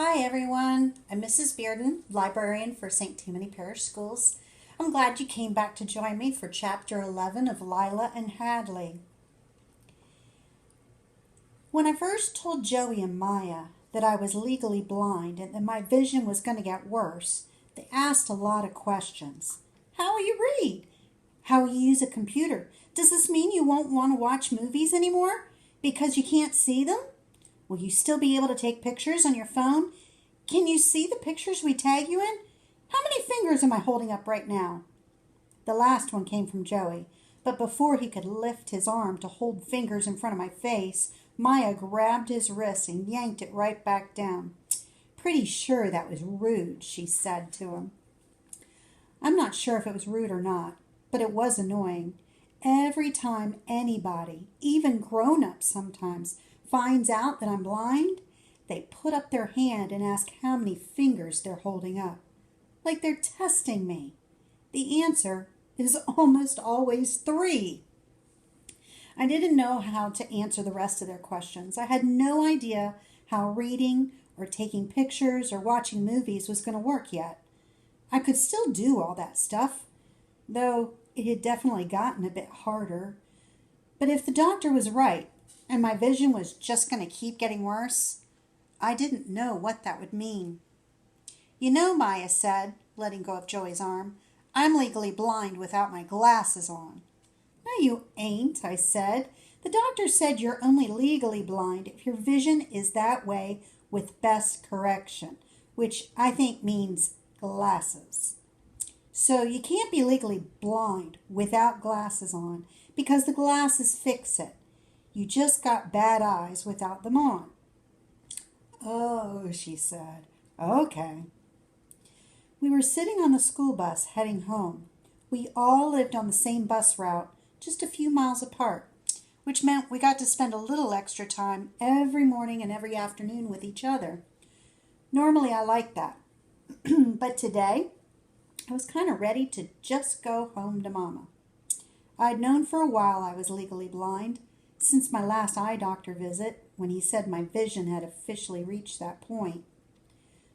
Hi everyone, I'm Mrs. Bearden, librarian for St. Tammany Parish Schools. I'm glad you came back to join me for Chapter 11 of Lila and Hadley. When I first told Joey and Maya that I was legally blind and that my vision was going to get worse, they asked a lot of questions. How will you read? How will you use a computer? Does this mean you won't want to watch movies anymore because you can't see them? Will you still be able to take pictures on your phone? Can you see the pictures we tag you in? How many fingers am I holding up right now? The last one came from Joey, but before he could lift his arm to hold fingers in front of my face, Maya grabbed his wrist and yanked it right back down. Pretty sure that was rude, she said to him. I'm not sure if it was rude or not, but it was annoying. Every time anybody, even grown-ups sometimes, finds out that I'm blind, they put up their hand and ask how many fingers they're holding up. Like they're testing me. The answer is almost always 3. I didn't know how to answer the rest of their questions. I had no idea how reading or taking pictures or watching movies was going to work yet. I could still do all that stuff, though it had definitely gotten a bit harder. But if the doctor was right, and my vision was just going to keep getting worse, I didn't know what that would mean. You know, Maya said, letting go of Joey's arm, I'm legally blind without my glasses on. No, you ain't, I said. The doctor said you're only legally blind if your vision is that way with best correction, which I think means glasses. So you can't be legally blind without glasses on because the glasses fix it. You just got bad eyes without them on. Oh, she said. Okay. We were sitting on the school bus heading home. We all lived on the same bus route, just a few miles apart, which meant we got to spend a little extra time every morning and every afternoon with each other. Normally I like that, but today I was kind of ready to just go home to Momma. I'd known for a while I was legally blind, since my last eye doctor visit, when he said my vision had officially reached that point.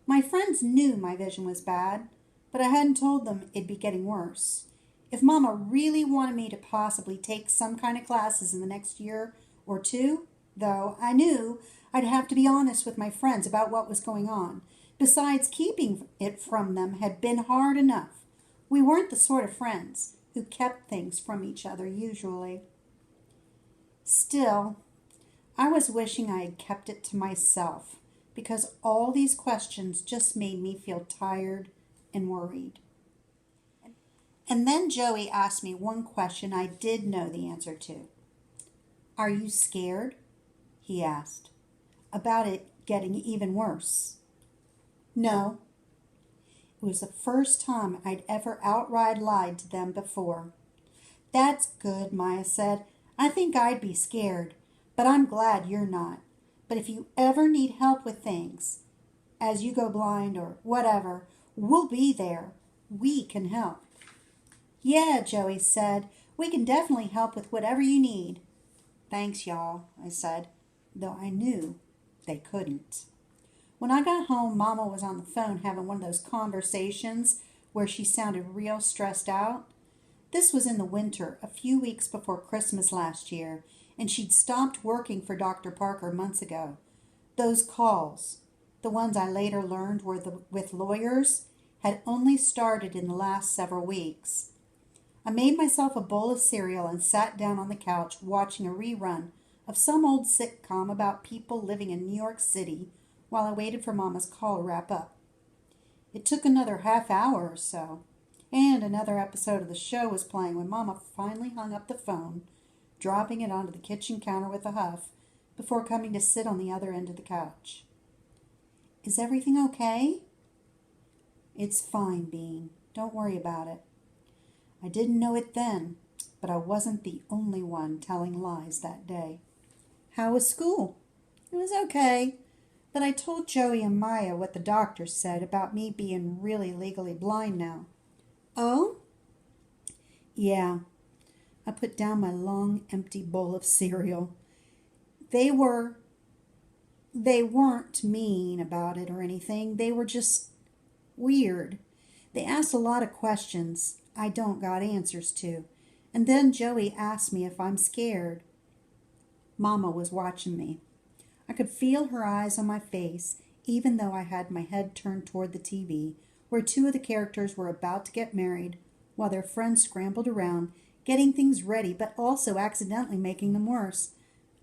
My friends knew my vision was bad, but I hadn't told them it'd be getting worse. If Momma really wanted me to possibly take some kind of classes in the next year or two, though, I knew I'd have to be honest with my friends about what was going on. Besides, keeping it from them had been hard enough. We weren't the sort of friends who kept things from each other usually. Still, I was wishing I had kept it to myself because all these questions just made me feel tired and worried. And then Joey asked me one question I did know the answer to. Are you scared? He asked. About it getting even worse. No. It was the first time I'd ever outright lied to them before. That's good, Maya said. I think I'd be scared, but I'm glad you're not. But if you ever need help with things, as you go blind or whatever, we'll be there. We can help. Yeah, Joey said, we can definitely help with whatever you need. Thanks, y'all, I said, though I knew they couldn't. When I got home, Momma was on the phone having one of those conversations where she sounded real stressed out. This was in the winter, a few weeks before Christmas last year, and she'd stopped working for Dr. Parker months ago. Those calls, the ones I later learned were with lawyers, had only started in the last several weeks. I made myself a bowl of cereal and sat down on the couch watching a rerun of some old sitcom about people living in New York City while I waited for Mama's call to wrap up. It took another half hour or so, and another episode of the show was playing when Momma finally hung up the phone, dropping it onto the kitchen counter with a huff before coming to sit on the other end of the couch. Is everything okay? It's fine, Bean. Don't worry about it. I didn't know it then, but I wasn't the only one telling lies that day. How was school? It was okay, but I told Joey and Maya what the doctor said about me being really legally blind now. Oh? Yeah. I put down my long, empty bowl of cereal. They were They weren't mean about it or anything. They were just weird. They asked a lot of questions I don't got answers to. And then Joey asked me if I'm scared. Momma was watching me. I could feel her eyes on my face, even though I had my head turned toward the TV, where two of the characters were about to get married, while their friends scrambled around, getting things ready, but also accidentally making them worse.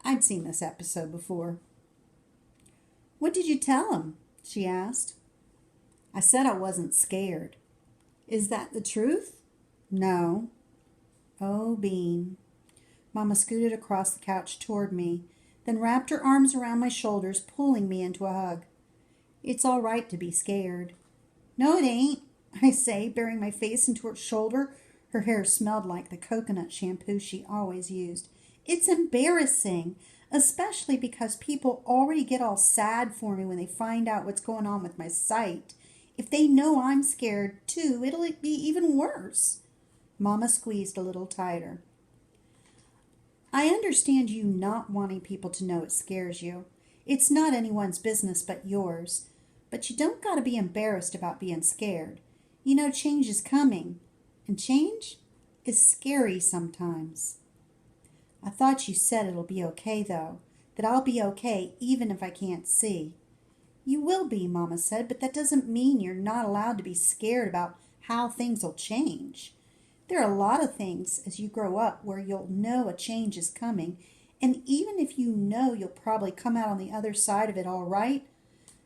I'd seen this episode before. "What did you tell him?" she asked. I said I wasn't scared. "Is that the truth?" "No." "Oh, Bean." Momma scooted across the couch toward me, then wrapped her arms around my shoulders, pulling me into a hug. "It's all right to be scared." "No, it ain't," I say, burying my face into her shoulder. Her hair smelled like the coconut shampoo she always used. "It's embarrassing, especially because people already get all sad for me when they find out what's going on with my sight. If they know I'm scared, too, it'll be even worse." Momma squeezed a little tighter. "I understand you not wanting people to know it scares you. It's not anyone's business but yours. But you don't got to be embarrassed about being scared. You know change is coming. And change is scary sometimes." "I thought you said it'll be okay, though. That I'll be okay even if I can't see." "You will be," Momma said, "but that doesn't mean you're not allowed to be scared about how things will change. There are a lot of things as you grow up where you'll know a change is coming, and even if you know you'll probably come out on the other side of it all right,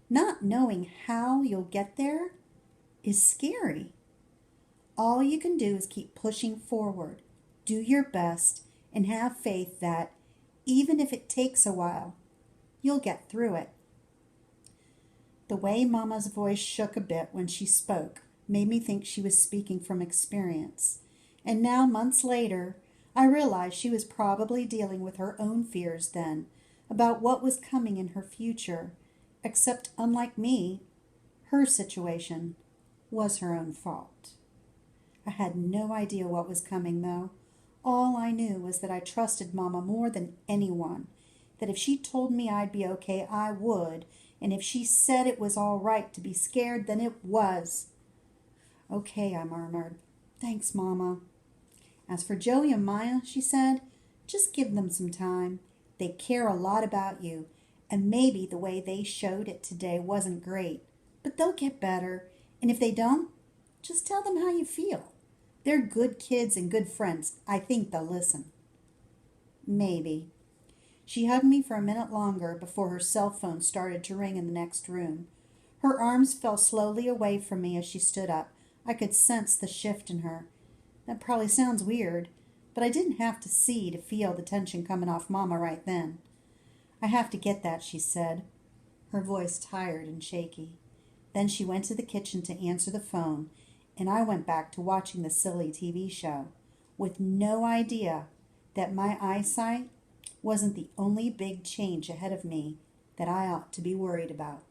not knowing how you'll get there is scary. All you can do is keep pushing forward, do your best, and have faith that, even if it takes a while, you'll get through it." The way Momma's voice shook a bit when she spoke made me think she was speaking from experience. And now, months later, I realized she was probably dealing with her own fears then about what was coming in her future, except unlike me, her situation was her own fault. I had no idea what was coming, though. All I knew was that I trusted Momma more than anyone, that if she told me I'd be okay, I would, and if she said it was all right to be scared, then it was. "Okay," I murmured. "Thanks, Momma." "As for Joey and Maya," she said, "just give them some time. They care a lot about you, and maybe the way they showed it today wasn't great, but they'll get better, and if they don't, just tell them how you feel. They're good kids and good friends. I think they'll listen." "Maybe." She hugged me for a minute longer before her cell phone started to ring in the next room. Her arms fell slowly away from me as she stood up. I could sense the shift in her. That probably sounds weird, but I didn't have to see to feel the tension coming off Momma right then. "I have to get that," she said, her voice tired and shaky. Then she went to the kitchen to answer the phone, and I went back to watching the silly TV show, with no idea that my eyesight wasn't the only big change ahead of me that I ought to be worried about.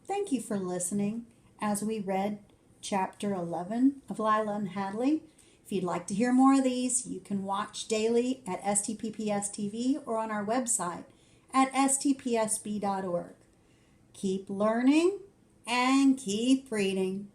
Thank you for listening as we read Chapter 11 of Lila and Hadley. If you'd like to hear more of these, you can watch daily at STPPS TV or on our website at stpsb.org. Keep learning and keep reading.